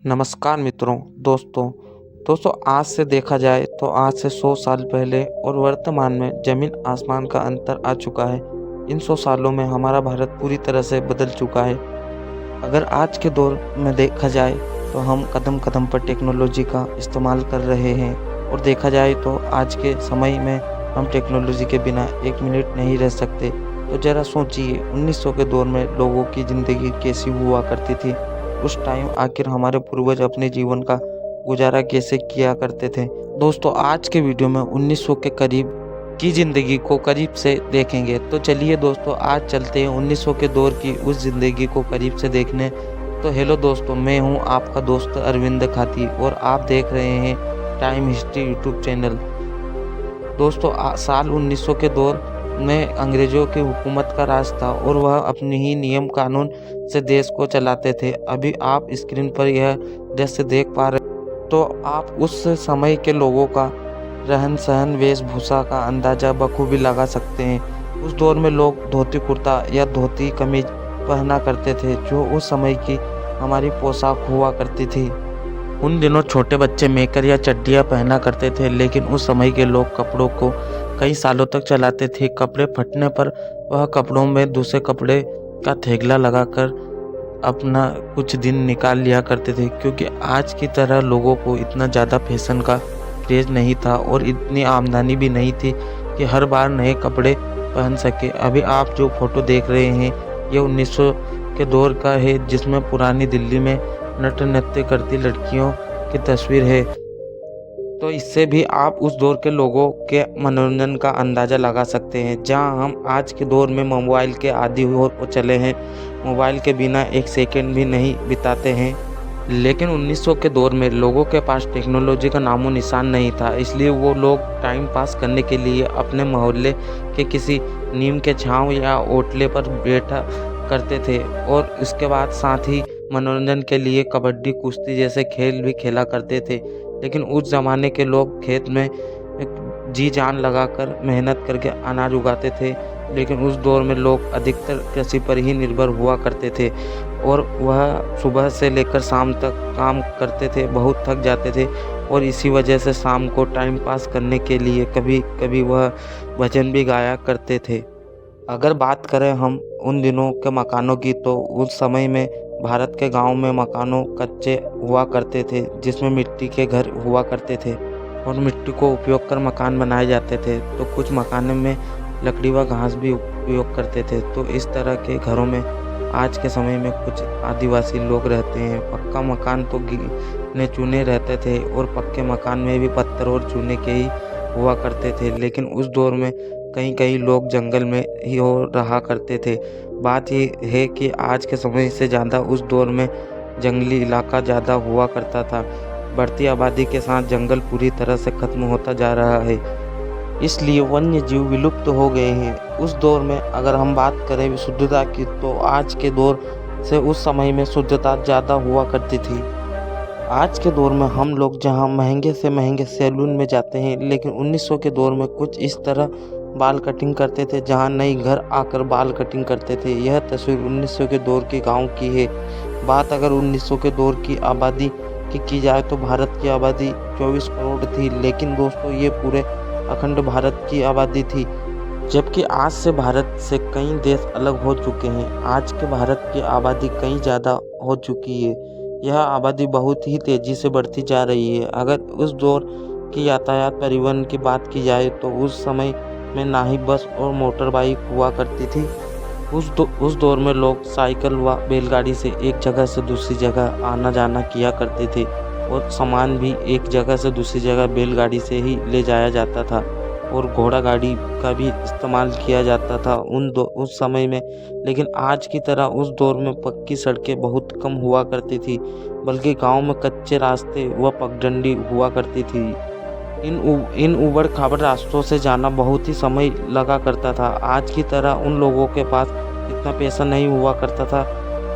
नमस्कार मित्रों, दोस्तों आज से देखा जाए तो आज से 100 साल पहले और वर्तमान में ज़मीन आसमान का अंतर आ चुका है। इन 100 सालों में हमारा भारत पूरी तरह से बदल चुका है। अगर आज के दौर में देखा जाए तो हम कदम कदम पर टेक्नोलॉजी का इस्तेमाल कर रहे हैं और देखा जाए तो आज के समय में हम टेक्नोलॉजी के बिना 1 मिनट नहीं रह सकते। तो ज़रा सोचिए 1900 के दौर में लोगों की ज़िंदगी कैसी हुआ करती थी। उस टाइम आखिर हमारे पूर्वज अपने जीवन का गुजारा कैसे किया करते थे। दोस्तों आज के वीडियो में 1900 के करीब की ज़िंदगी को करीब से देखेंगे। तो चलिए दोस्तों आज चलते हैं 1900 के दौर की उस ज़िंदगी को करीब से देखने। तो हेलो दोस्तों, मैं हूं आपका दोस्त अरविंद खाती और आप देख रहे हैं टाइम हिस्ट्री यूट्यूब चैनल। दोस्तों साल 1900 के दौर में अंग्रेजों की हुकूमत का राज था और वह अपने ही नियम कानून से देश को चलाते थे। अभी आप स्क्रीन पर यह दृश्य देख पा रहे तो आप उस समय के लोगों का रहन सहन वेशभूषा का अंदाजा बखूबी लगा सकते हैं। उस दौर में लोग धोती कुर्ता या धोती कमीज पहना करते थे जो उस समय की हमारी पोशाक हुआ करती थी। उन दिनों छोटे बच्चे मेकर या चड्डियाँ पहना करते थे, लेकिन उस समय के लोग कपड़ों को कई सालों तक चलाते थे। कपड़े फटने पर वह कपड़ों में दूसरे कपड़े का थैगला लगाकर अपना कुछ दिन निकाल लिया करते थे, क्योंकि आज की तरह लोगों को इतना ज़्यादा फैशन का क्रेज नहीं था और इतनी आमदनी भी नहीं थी कि हर बार नए कपड़े पहन सके। अभी आप जो फोटो देख रहे हैं ये 1900 के दौर का है, जिसमें पुरानी दिल्ली में नृत्य करती लड़कियों की तस्वीर है। तो इससे भी आप उस दौर के लोगों के मनोरंजन का अंदाज़ा लगा सकते हैं, जहां हम आज के दौर में मोबाइल के आदी हो चले हैं। मोबाइल के बिना 1 सेकंड भी नहीं बिताते हैं। लेकिन 1900 के दौर में लोगों के पास टेक्नोलॉजी का नामो निशान नहीं था, इसलिए वो लोग टाइम पास करने के लिए अपने मोहल्ले के किसी नीम के छांव या ओटले पर बैठा करते थे और इसके बाद साथ ही मनोरंजन के लिए कबड्डी कुश्ती जैसे खेल भी खेला करते थे। लेकिन उस ज़माने के लोग खेत में जी जान लगाकर मेहनत करके अनाज उगाते थे, लेकिन उस दौर में लोग अधिकतर कृषि पर ही निर्भर हुआ करते थे और वह सुबह से लेकर शाम तक काम करते थे, बहुत थक जाते थे और इसी वजह से शाम को टाइम पास करने के लिए कभी कभी वह भजन भी गाया करते थे। अगर बात करें हम उन दिनों के मकानों की, तो उस समय में भारत के गांव में मकानों कच्चे हुआ करते थे, जिसमें मिट्टी के घर हुआ करते थे और मिट्टी को उपयोग कर मकान बनाए जाते थे। तो कुछ मकानों में लकड़ी व घास भी उपयोग करते थे। तो इस तरह के घरों में आज के समय में कुछ आदिवासी लोग रहते हैं। पक्का मकान तो गिने चुने रहते थे और पक्के मकान में भी पत्थर और चूने के ही हुआ करते थे। लेकिन उस दौर में कई लोग जंगल में ही हो रहा करते थे। बात ये है कि आज के समय से ज़्यादा उस दौर में जंगली इलाका ज़्यादा हुआ करता था। बढ़ती आबादी के साथ जंगल पूरी तरह से खत्म होता जा रहा है, इसलिए वन्य जीव विलुप्त हो गए हैं। उस दौर में अगर हम बात करें शुद्धता की, तो आज के दौर से उस समय में शुद्धता ज़्यादा हुआ करती थी। आज के दौर में हम लोग जहां महंगे से महंगे सैलून में जाते हैं, लेकिन 1900 के दौर में कुछ इस तरह बाल कटिंग करते थे जहां नई घर आकर बाल कटिंग करते थे। यह तस्वीर 1900 के दौर के गांव की है। बात अगर 1900 के दौर की आबादी की जाए तो भारत की आबादी 24 करोड़ थी, लेकिन दोस्तों ये पूरे अखंड भारत की आबादी थी, जबकि आज से भारत से कई देश अलग हो चुके हैं। आज के भारत की आबादी कहीं ज़्यादा हो चुकी है। यह आबादी बहुत ही तेज़ी से बढ़ती जा रही है। अगर उस दौर की यातायात परिवहन की बात की जाए तो उस समय में ना ही बस और मोटर बाइक हुआ करती थी। उस दौर में लोग साइकिल व बैलगाड़ी से एक जगह से दूसरी जगह आना जाना किया करते थे और सामान भी एक जगह से दूसरी जगह बैलगाड़ी से ही ले जाया जाता था और घोड़ा गाड़ी का भी इस्तेमाल किया जाता था उस समय में। लेकिन आज की तरह उस दौर में पक्की सड़कें बहुत कम हुआ करती थी, बल्कि गांव में कच्चे रास्ते व पगडंडी हुआ करती थी। इन उबड़ खाबड़ रास्तों से जाना बहुत ही समय लगा करता था। आज की तरह उन लोगों के पास इतना पैसा नहीं हुआ करता था।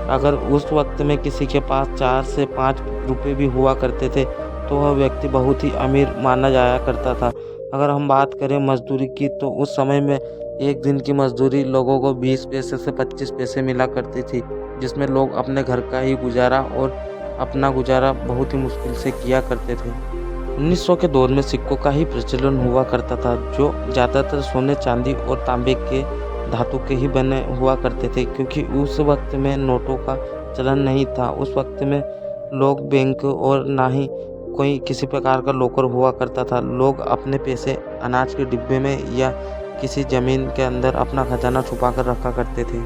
अगर उस वक्त में किसी के पास 4 से 5 रुपये भी हुआ करते थे तो वह व्यक्ति बहुत ही अमीर माना जाया करता था। अगर हम बात करें मजदूरी की, तो उस समय में एक दिन की मजदूरी लोगों को 20 पैसे से 25 पैसे मिला करती थी, जिसमें लोग अपने घर का ही गुजारा और अपना गुजारा बहुत ही मुश्किल से किया करते थे। 1900 के दौर में सिक्कों का ही प्रचलन हुआ करता था, जो ज़्यादातर सोने, चांदी और तांबे के धातु के ही बने हुआ करते थे, क्योंकि उस वक्त में नोटों का चलन नहीं था। उस वक्त में लोग बैंक और ना ही कोई किसी प्रकार का लॉकर हुआ करता था। लोग अपने पैसे अनाज के डिब्बे में या किसी ज़मीन के अंदर अपना खजाना छुपा कर रखा करते थे।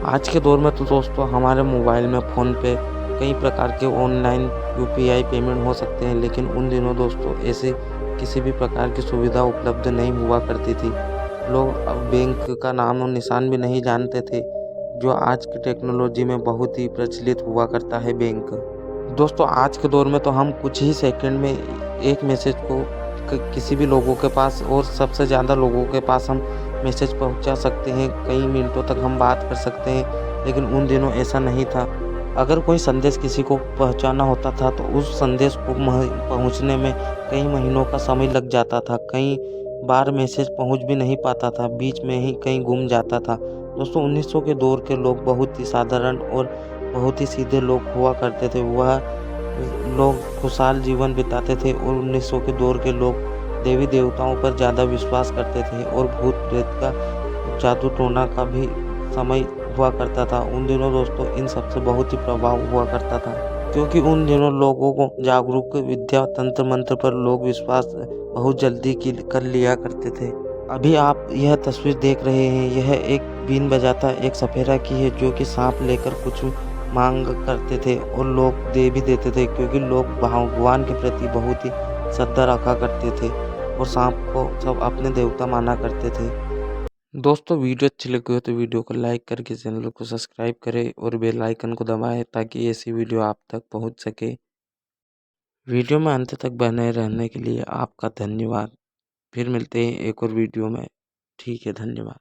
आज के दौर में तो दोस्तों हमारे मोबाइल में फ़ोन पे कई प्रकार के ऑनलाइन यूपीआई पेमेंट हो सकते हैं, लेकिन उन दिनों दोस्तों ऐसी किसी भी प्रकार की सुविधा उपलब्ध नहीं हुआ करती थी। लोग अब बैंक का नाम और निशान भी नहीं जानते थे, जो आज की टेक्नोलॉजी में बहुत ही प्रचलित हुआ करता है बैंक। दोस्तों आज के दौर में तो हम कुछ ही सेकंड में एक मैसेज को किसी भी लोगों के पास और सबसे ज़्यादा लोगों के पास हम मैसेज पहुंचा सकते हैं, कई मिनटों तक हम बात कर सकते हैं, लेकिन उन दिनों ऐसा नहीं था। अगर कोई संदेश किसी को पहुंचाना होता था तो उस संदेश को पहुंचने में कई महीनों का समय लग जाता था। कई बार मैसेज पहुंच भी नहीं पाता था, बीच में ही कहीं गुम जाता था। दोस्तों 1900 के दौर के लोग बहुत ही साधारण और बहुत ही सीधे लोग हुआ करते थे। वह लोग खुशहाल जीवन बिताते थे और 1900 के दौर के लोग देवी देवताओं पर ज़्यादा विश्वास करते थे और भूत प्रेत का जादू टोना का भी समय हुआ करता था। उन दिनों दोस्तों इन सब से बहुत ही प्रभाव हुआ करता था, क्योंकि उन दिनों लोगों को जागरूक विद्या तंत्र मंत्र पर लोग विश्वास बहुत जल्दी कर लिया करते थे। अभी आप यह तस्वीर देख रहे हैं, यह एक बीन बजाता एक सपेरा की है, जो कि सांप लेकर कुछ मांग करते थे और लोग दे भी देते थे, क्योंकि लोग भगवान के प्रति बहुत ही श्रद्धा रखा करते थे और सांप को सब अपने देवता माना करते थे। दोस्तों वीडियो अच्छी लगी हो तो वीडियो को लाइक करके चैनल को सब्सक्राइब करें और बेल आइकन को दबाएं, ताकि ऐसी वीडियो आप तक पहुंच सके। वीडियो में अंत तक बने रहने के लिए आपका धन्यवाद। फिर मिलते हैं एक और वीडियो में। ठीक है, धन्यवाद।